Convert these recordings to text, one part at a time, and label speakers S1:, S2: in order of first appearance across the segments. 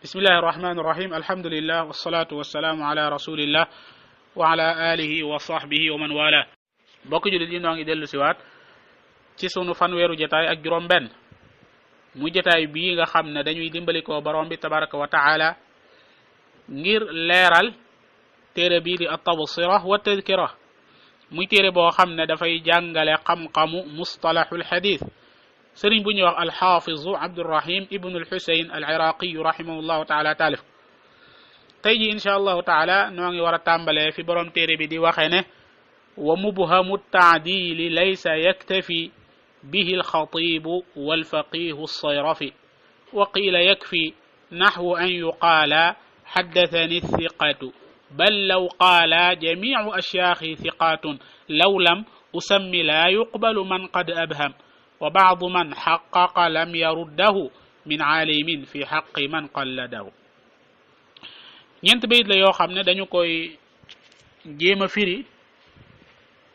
S1: bismillahi irrahmani irrahim alhamdulillah wassalatu wassalaamu ala rasulillah wa ala alihi wa sahbihi wa man wala bokk julit yi noo ngi dellu siwaat ci sunu fanweeru jataay ak juróom benn mu jataay bii nga xam ne dañuy dimbalikoo borom bi tabaraka wa taala ngir leeral téere bii di at-tabsira wa tadhkira muy téere boo xam ne dafay jàngale xam-xamu mustalahul hadith sëriñ bu ñuy wax alxaafizu abdurrahim ibnu alxusayn al iraqiyu rahimahullahu taala taalif tey ji insha allahu taala noo ngi war a tàmbalee fi borom téere bi di waxe ne wa mubhamu taadili laysa yaktafi bihi alxatibu walfaqihu alsayrafi wa qila yakfi naxwu an yuqaala xaddathani thiqatu bal law qaala jamicu ashyaaxi thiqatun law lam usammi laa yuqbalu man qad abham wa baadu man xaqaqa lam yaruddahu min aalimin fi xaqi man qalladahu ñeent bayit la yoo xam ne dañu koy jéem a firi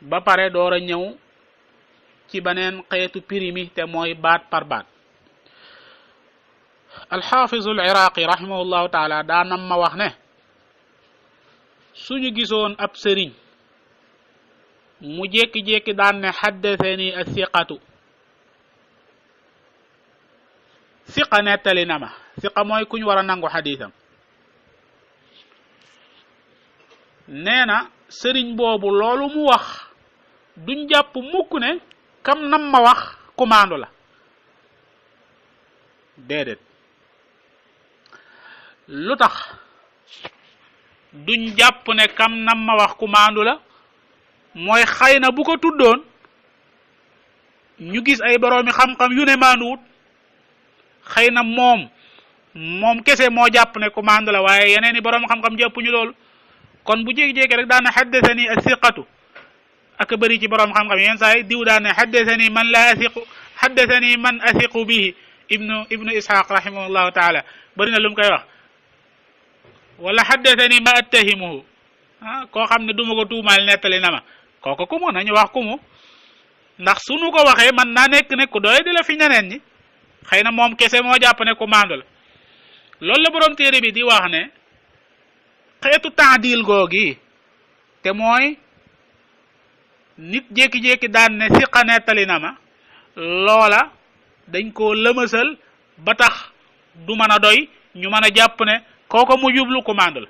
S1: ba pare door a ñëw ci beneen xeetu piri mi te mooy baat par baat alxaafizu al iraqi rahimahullahu taala daanam ma wax ne suñu gisoon ab sëriñ mu jékki-jékki daan ne xaddathani athiqatu siqa nettali na ma siqa mooy kuñ war a nangu xadiisam nee na sëriñ boobu loolu mu wax duñ jàpp mukk ne kam nam ma wax kumaandu la déedéet lu tax duñ jàpp ne kam nam ma wax kumaandu la mooy xëy na bu ko tuddoon ñu gis ay boroomi xam-xam yu ne maanduwut xëy na moom kese moo jàpp ne commande la waaye yeneen i borom xam-xam jàppuñu loolu kon bu jékki-jékki rek daan ne xaddasani asiqatu ak bëri ci borom xam-xam yenn saa yi diw daan ne xaddasani man la asiqu xaddasani man asiqu bihi ibnu ishaq rahimahullahu taala bëri na lu mu koy wax wala xaddasani ma attahimuhu koo xam ne duma ko tuumaal nettali na ma kooku kumu nañu wax kumu ndax sunu ko waxee man naa nekk ne ku doy di la fi ñeneen ñi xëy na moom kese moo jàpp ne ku maandu la loolu la borom téere bi di wax ne xeetu taadil googi te mooy nit jékki-jékki daan ne siqa nettali na ma loola dañ koo lëmasal ba tax du mën a doy ñu mën a jàpp ne kooko mu jublu ku maandu la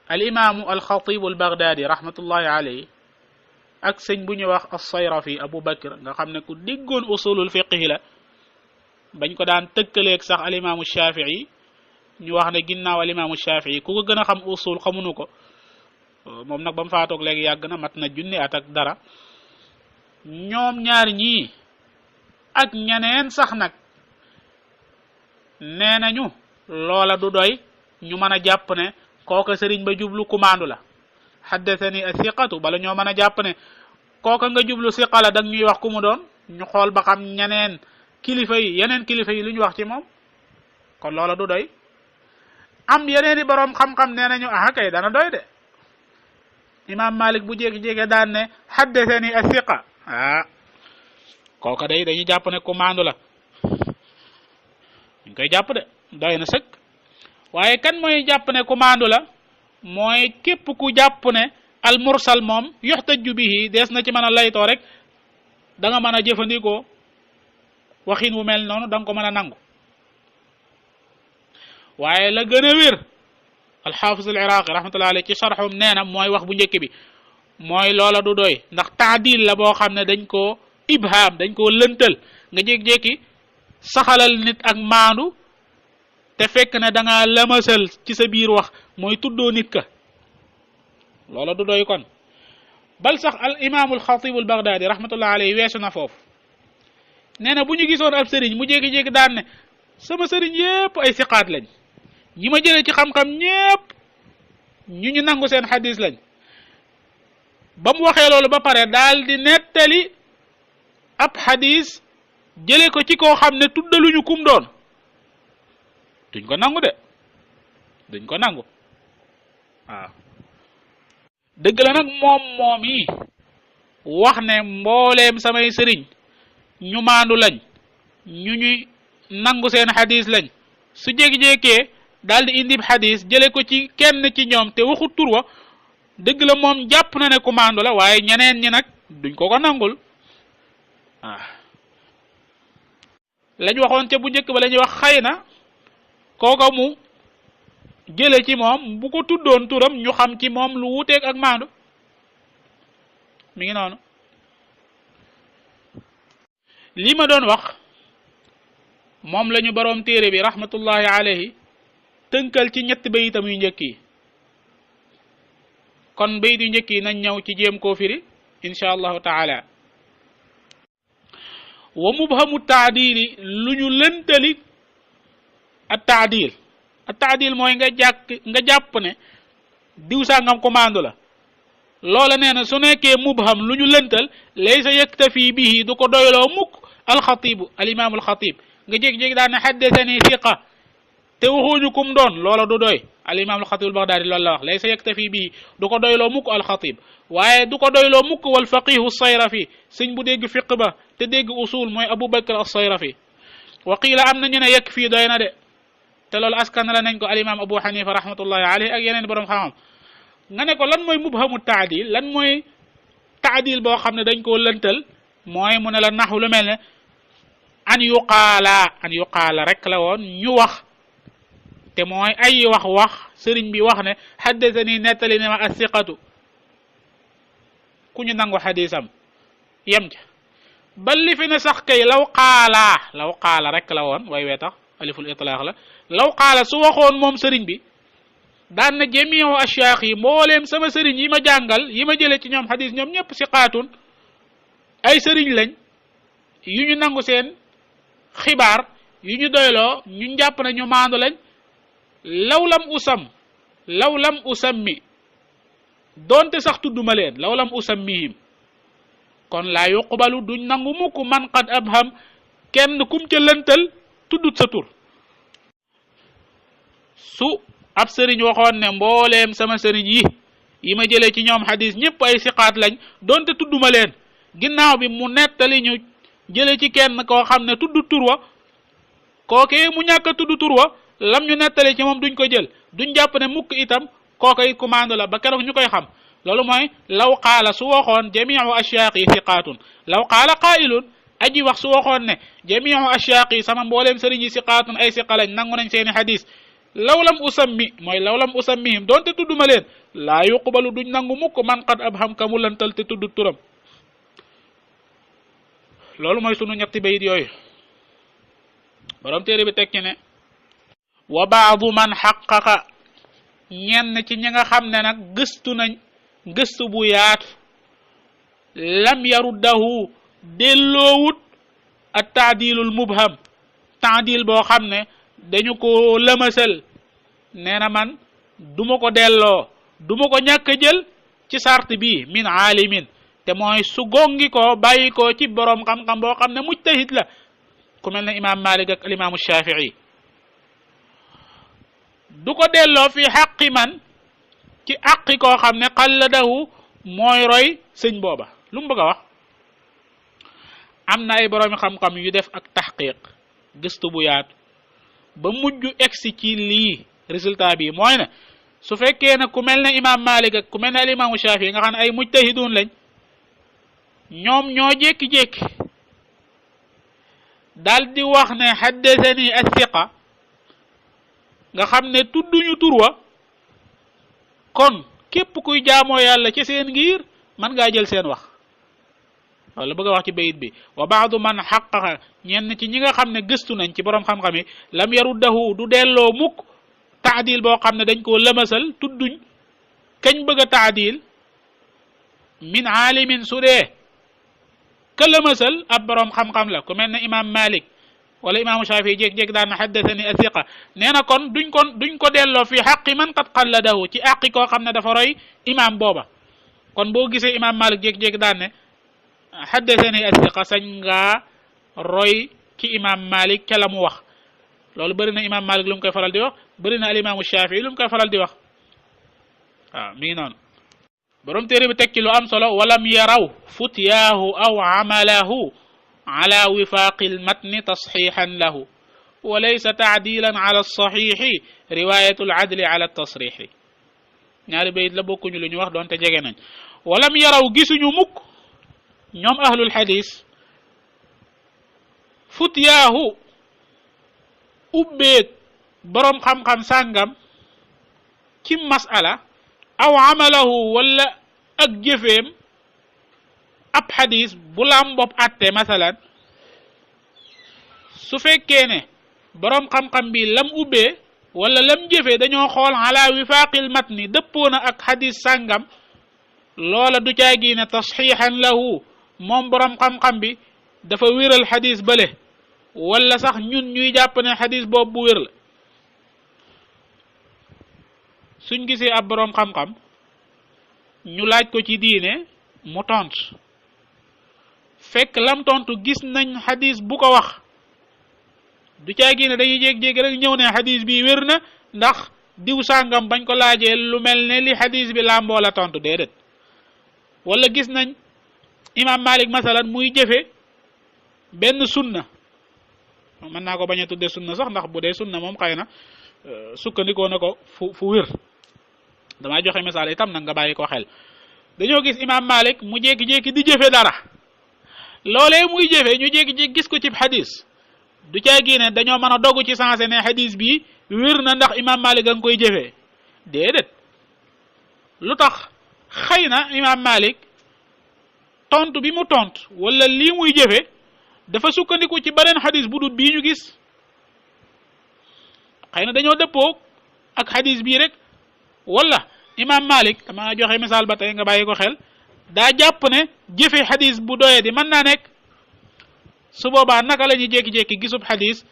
S1: al imaamu al xatibu al baghdadi rahmatullahi alayhi ak sëñ bu ñuy wax as-Sayrafi Abu Bakr nga xam ne ku déggoon usulul fiqhi la bañ ko daan tëkkaleeg sax alimaamu Shafii ñu wax ne ginnaaw alimaamu Shafii ku ko gën a xam usul xamuñu ko moom nag ba mu faatoog léegi yàgg na mat na junni at ak dara ñoom ñaar ñii ak ñeneen sax nag nee nañu loola du doy ñu mën a jàpp ne kooka sëriñ ba jublu kumaandu la xaddathani asiqatu bala ñoo mën a jàpp ne kooka nga jublu siqa la dag ñuy wax ku mu doon ñu xool ba xam yeneen kilifa yi lu ñu wax ci moom kon loola du doy am yeneen i boroom xam-xam nee nañu kay dana doy de imam malik bu jékki-jékki daan ne xaddathani asiqa kooka day dañuy jàpp ne ku maandu la ñu koy jàpp de doy na sëkk waaye kan mooy jàpp ne ku maandu la mooy képp ku jàpp ne al mursal moom yuxtaju bihi dees na ci mën a laytoo rek da nga mën a jëfandikoo waxin wu mel noonu da nga ko mën a nangu waaye la gën a wér alxaafis al iraqi rahmatullahi alayhi ci sharxum nee na mooy wax bu njëkk bi mooy loola du doy ndax taadil la boo xam ne dañ koo ibham dañ koo lëntal nga jékki-jékki saxalal nit ak maandu te fekk ne da nga lëmasal ci sa biir wax mooy tuddoo nit ka loola du doy kon bal sax al imaamu al xatibu al baghdadi rahmatullahi alayhi weesu na foofu nee na bu ñu gisoon ab sëriñ mu jékki-jékki daan ne sama sëriñ yépp ay siqaat lañ ñi ma jëlee ci xam-xam ñépp ñu nangu seen xadis lañ ba mu waxee loolu ba pare daal di nettali ab xadis jëlee ko ci koo xam ne tuddaluñu kum doon duñ ko nangu de duñ ko nangu waaw dëgg la nag moom yi wax ne mbooleem samay sëriñ ñu maandu lañ ñu ñuy nangu seen xadis lañ su jékki-jékkee daal di indi xadis jële ko ci kenn ci ñoom te waxut tur wa dëgg la moom jàpp na ne commande la waaye ñeneen ñi nag duñ ko nangul waaw lañ waxoon ca bu njëkk ba la ñuy wax xëy na kooka mu jële ci moom bu ko tuddoon turam ñu xam ci moom lu wuteeg ak maandu mi ngi noonu li ma doon wax moom la ñu boroom téere bi rahmatullahi alayhi tënkal ci ñett bayitam yu njëkk yi kon bayit yu njëkk yi nañ ñëw ci jéem koo firi insha allahu taala wa mubhamu taadili lu ñu lëntali at taadil mooy nga jàpp ne diw sàngam commande la loola nee na su nekkee mubham lu ñu lëntal laysa yaktafi bihi du ko doyloo mukk alxatibu alimamu alxatib nga jékki-jékki daan ne xaddasani thiqa te waxuñu kum doon loola du doy alimamu alxatib albaghdadi loolu la wax laysa yaktafi bihi du ko doyloo mukk alxatib waaye du ko doyloo mukk wal faqihu sayrafi sëñ bu dégg fiq ba te dégg usul mooy abu bakr as-sayrafi wa qiila am na ñu ne yakfi doy na de te loolu askan la nañ ko alimam abu hanifa rahmatullahi alayhi ak yeneen borom xam-xam nga ne ko lan mooy mubhamu taadil lan mooy taadil boo xam ne dañ koo lëntal mooy mu ne la naxu lu mel ne an yuqaala rek la woon ñu wax te mooy ay wax sëriñ bi wax ne haddasani nettali ne ma as-siqatu ku ñu nangu xadisam yem ca bal li fi ne sax kay law qaala rek la woon way wee tax aliful itlaax la law qaala su waxoon moom sëriñ bi daan na jamiu ashaakh yi mbooleem sama sëriñ yi ma jàngal yi ma jëlee ci ñoom xadis ñoom ñëpp siqaatun ay sëriñ lañ yu ñu nangu seen xibaar yu ñu doyloo ñu jàpp na ñu maandu lañ law lam usammi doonte sax tudduma leen law lam usammihim kon laa yuqbalu duñ nangu mukk man qad abham kenn kum ca lëntal tuddut sa tur su ab sëriñ waxoon ne mbooleem sama sëriñ yi ma jëlee ci ñoom xadis ñëpp ay siqaat lañ doonte tudduma leen ginnaaw bi mu nettali ñu jële ci kenn koo xam ne tudd tur wa kookee mu ñàkk a tudd tur wa lam ñu nettali ci moom duñ ko jël duñ jàpp ne mukk itam kookay commande la ba keroog ñu koy xam loolu mooy law qaala su waxoon jamiu ashaaq yi siqaatun law qaala qaa'ilun aji wax su waxoon ne jamiu ashaaq yi sama mbooleem sëriñ yi siqaatun ay siqa lañ nangu nañ seeni xadis law lam usammihim doonte tudduma leen laa yuqbalu duñ nangu mukk man qad abham ka mu lantal te tudd turam loolu mooy sunu ñetti bayit yooyu borom téere bi tekki ne wa baadu man xaqaqa ñenn ci ñi nga xam ne nag gëstu nañ gëstu bu yaatu lam yaruddahu delloowut at taadilul mubham taadil boo xam ne dañu ko lëmasal nee na man duma ko delloo duma ko ñàkk a jël ci sart bi min aalimin te mooy su gongi ko bàyyi ko ci borom xam-xam boo xam ne mujtahid la ku mel ne imam malik ak alimaamu shafii du ko delloo fi xaqi man ci aqi koo xam ne qalladahu mooy roy sëñ booba lu mu bëgg a wax am na ay boroomi xam-xam yu def ak taxqiq gëstu bu yaatu ba mujj egsi ci lii résultat bi mooy ne su fekkee ne ku mel ne imam malik ak ku mel ne alimaamu shafii nga xam ne ay mujtahidun lañ ñoom ñoo jékki-jékki daal di wax ne haddasani as-siqa nga xam ne tudduñu tur wa kon képp kuy jaamoo yàlla ci seen ngir man ngaa jël seen wax wala bëgg a wax ci bayit bi wa baadu man xaqaqa ñenn ci ñi nga xam ne gëstu nañ ci borom xam-xam yi lam yaruddahu du delloo mukk taadil boo xam ne dañ koo lëmasal tudduñ kañ bëgg a taadil min aalimin su dee ka lëmasal ab borom xam-xam la ku mel ne imam malik wala imaamu shafii jékki-jékki daan na haddasani athiqa nee na kon duñ ko delloo fi xaqi man qad qalladahu ci àqi koo xam ne dafa roy imam booba kon boo gisee imam malik jékki-jékki daan ne haddasani athiqa sañ ngaa roy ci imam malik ca la mu wax loolu bëri na imam malik lu mu koy faral di wax bëri na al imaamu shafii lu mu koy faral di wax waaw mi ngi noonu borom téere bi teg ci lu am solo walam yaraw futyaahu aw amalahu ala wifaaqi lmatni tasxiixan lahu wa laysa taadilan ala alsaxiixi riwayatu aladli ala altasrixi ñaari bayit la bokkuñu lu ñu wax doonte jege nañ walam yaraw gisuñu mukk ñoom ahlul xadis futyaahu ubbeeg boroom xam-xam sàngam ci masala aw amalahu wala ak jëfeem ab xadis bu laam bopp atte masalan su fekkee ne boroom xam-xam bi lam ubbee wala lam jëfee dañoo xool ala wifaaqil matni dëppoo na ak xadis sàngam loola du caagi ne tasxiixan lahu moom boroom xam-xam bi dafa wéral xadis bële wala sax ñun ñuy jàpp ne xadis boobu bu wér la suñ gisee ab boroom xam-xam ñu laaj ko ci diine mu tont fekk lam tontu gis nañ xadis bu ko wax du caagi ne dañuy jéeg-jéeg rek ñëw ne xadis bi wér na ndax diw sàngam bañ ko laajee lu mel ne li xadis bi làmboo la tontu déedéet wala gis nañ imam Malik masalan muy jëfe benn sunna mën naa ko bañ a tudde sunna sax ndax bu dee sunna moom xëy na sukkandikoo na ko fu wér damaa joxe misaal itam nag nga bàyyi ko xel dañoo gis imam Malik mu jékki-jékki di jëfe dara loolee muy jëfe ñu jékki-jékki gis ko ci xadis du caagi ne dañoo mën a dogu ci sensé ne xadis bi wér na ndax imam Malik a nga koy jëfee déedéet lu tax xëy na imam Malik tontu bi mu tontu wala lii muy jëfe dafa sukkandiku ci beneen xadis bu dut bii ñu gis xëy na dañoo dëppoo ak xadis bii rek wala imam Malik dama joxe misaal ba tey nga bàyyi ko xel daa jàpp ne jëfe xadis bu doyee di mën naa nekk su boobaa naka la ñuy jékki-jékki gisub xadis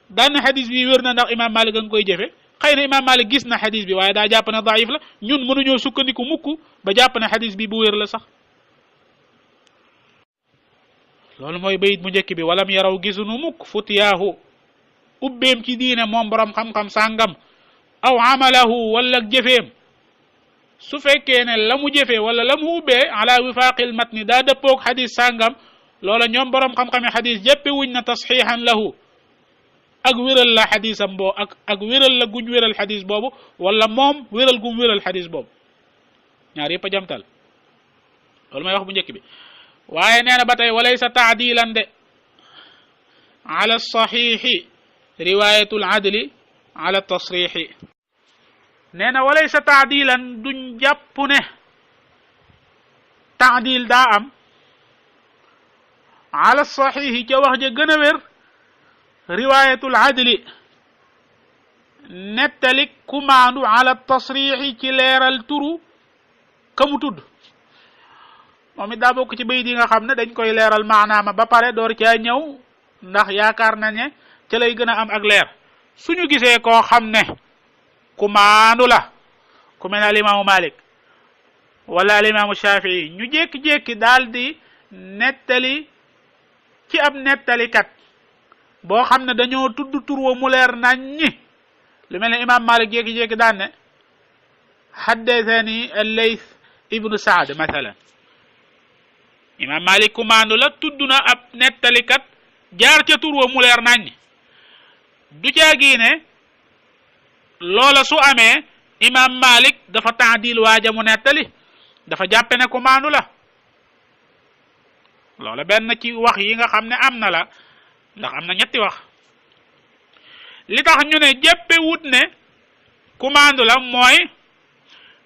S1: daan na xadis bi wér na ndax imam Malik a nga koy jëfe xëy na imam Malik gis na xadis bi waaye daa jàpp ne daif la ñun mënuñoo sukkandiku mukk ba jàpp ne xadis bi bu wér la sax loolu mooy bayit bu njëkk bi walam yaraw gisunu mukk futiyaahu ubbeem ci diine moom borom xam-xam sàngam aw amalahu wala jëfeem su fekkee ne la mu jëfee wala la mu ubbee ala wifaaqil matni daa dëppoog xadis sàngam loola ñoom borom xam-xami xadis jëppe wuñ na tasxiixan lahu ak wéral la xadisam boo ak wéral la guñ wéral xadis boobu wala moom wéral gum wéral xadis boobu ñaar yëpp a jamtal loolu may wax bu njëkk bi waaye nee na ba tey walaysa taadilan de ala saxiixi riwayatul adli ala tasrixi nee na walaysa taadilan duñ jàpp ne taadil daa am ala saxiixi ca wax ja gën a wér riwayatul adli nettalik kumaandu ala tasrixi ci leeral turu ka mu tudd moom it daa bokk ci bayit yi nga xam ne dañ koy leeral maanaama ba pare door caa ñëw ndax yaakaar nañ ne ca lay gën a am ak leer suñu gisee koo xam ne ku maandu la ku mel ne alimaamu Malik wala alimaamu Shafii ñu jékki-jékki daal di nettali ci ab nettalikat boo xam ne dañoo tudd tur wa mu leer nañ ñi lu mel ne imaam Malik jékki-jékki daan ne haddathani al-Layth ibnu Saad mathalan imam Malik ku maandu la tudd na ab nettalikat jaar ca tur wa mu leer nañ du caagi ne loola su amee imam Malik dafa taadil waaja mu nettali dafa jàppe ne ku maandu la loola benn ci wax yi nga xam ne am na la ndax am na ñetti wax li tax ñu ne jàppe wut ne ku maandu la mooy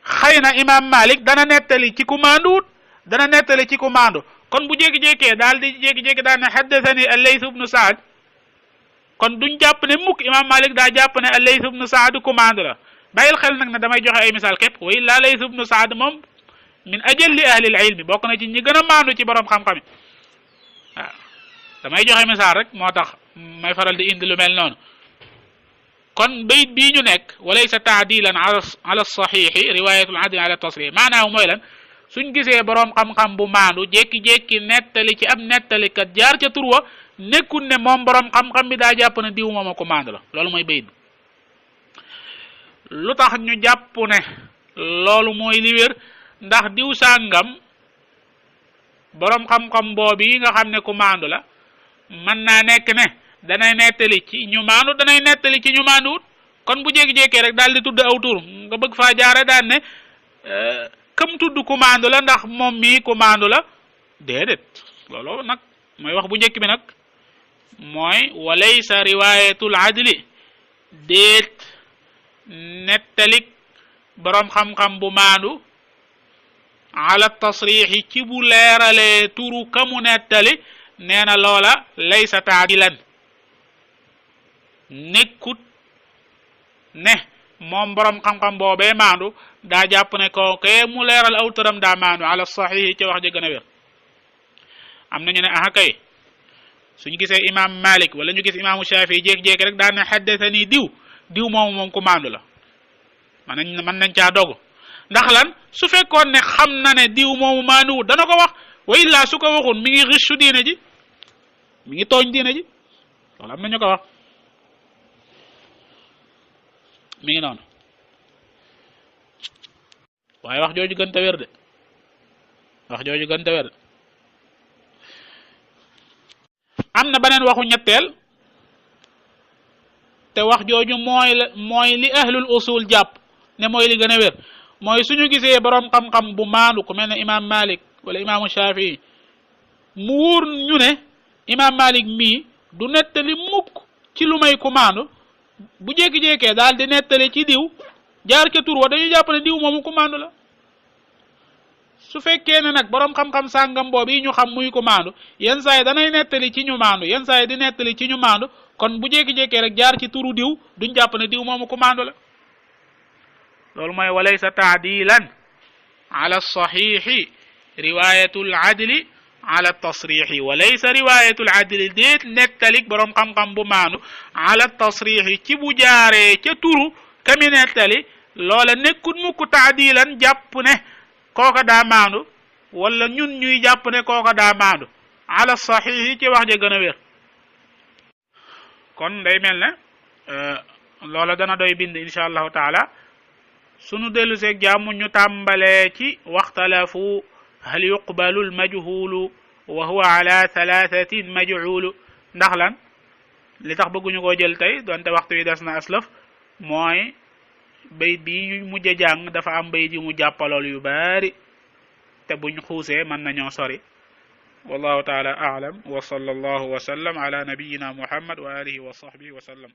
S1: xëy na imam Malik dana nettali ci ku maanduwut dana nettali ci ku maandu kon bu jékki-jékkee daal di jékki-jékki daal ne haddathani al-Layth ibnu Saad kon duñ jàpp ne mukk imam Malik daa jàpp ne al-Layth ibnu Saad ku maandu la bàyyil xel nag ne damay joxe ay misaal képp wa illa Layth ibnu Saad moom min ajalli ahli al-ilmi bokk na ci ñi gën a maandu ci borom xam-xam yi waaw damay joxe misaal rek moo tax may faral di indi lu mel noonu kon bayit bii ñu nekk walaysa taadilan ala saxiixi riwayatul adli ala tasrih maanaam mooy lan suñ gisee boroom xam-xam bu maandu jékki-jékki nettali ci ab nettalikat jaar ca tur wa nekkul ne moom boroom xam-xam bi daa jàpp ne diw mooma ko maandu la loolu mooy bayit bi lu tax ñu jàpp ne loolu mooy li wér ndax diw sàngam boroom xam-xam boobu yi nga xam ne ku maandu la mën naa nekk ne danay nettali ci ñu maandu danay nettali ci ñu maanduwut kon bu jékki-jékkee rek daal di tudd aw tur nga bëgg faa jaare daan ne kam tudd ku maandu la ndax moom mii ku maandu la déedéet loolu nag mooy wax bu njëkk bi nag mooy walaysa riwayatul adli déet nettalik boroom xam-xam bu maandu ala tasrixi ci bu leeralee turu kamu nettali nee na loola laysa taadilan nekkut ne moom boroom xam-xam boobee maandu daa jàpp ne kookee mu leeral aw turam daa maandu ala saxiixi ci wax ja gën a wér am nañu ne aha kay suñu gisee imam Malik wala ñu gis imaamu Shafii jékki-jékki rek daan ne xaddathani diw moom ku maandu la mën nañ caa dogu ndax lan su fekkoon ne xam na ne diw moomu maanduwut dana ko wax wa illaa su ko waxun mi ngi richu diine ji mi ngi tooñ diine ji loolu am na ñu ko wax mi ngi noonu waaye wax jooju gën ta wér de wax jooju gën ta wér de am na beneen waxu ñetteel te wax jooju mooy li ahlul usul jàpp ne mooy li gën a wér mooy suñu gisee boroom xam-xam bu maandu ku mel ne imam Malik wala imaamu Shafii mu wóor ñu ne imam Malik mii du nettali mukk ci lu may ku maandu bu jékki-jékkee daal di nettali ci diw jaar ca tur wa dañuy jàpp ne diw moomu ku maandu la su fekkee ne nag boroom xam-xam sàngam boobu yi ñu xam muy ku maandu yenn saa yi danay nettali ci ñu maandu yenn saa yi di nettali ci ñu maandu kon bu jékki-jékkee rek jaar ci turu diw duñ jàpp ne diw moomu ku maandu la loolu mooy walaysa taadilan ala saxiixi riwayatul adli ala tasrixi walaysa riwayatul adli déet nettalik boroom xam-xam bu maandu ala tasrixi ci bu jaaree ca turu kami nettali loola nekkut mukk taadilan jàpp ne kooka daa maandu wala ñun ñuy jàpp ne kooka daa maandu ala saxiixi ci wax ja gën a wér kon day mel ne loola dana doy bind insha allahu taala sunu dellu seeg jàmm ñu tàmbalee ci waxtalafu hal yuqbalu almajhulu wa huwa ala thalathatin majhulu ndax lan li tax bëgguñu koo jël tey donte waxtu wi des na aslaf mooy bayit bi ñu mujj jàng dafa am bayit yu mu jàppalool yu bari te buñ xuusee mën nañoo sori wallahu taala a'lam wa sallallahu wa sallam ala nabiyyina muhammad wa alihi wa sahbihi wa sallam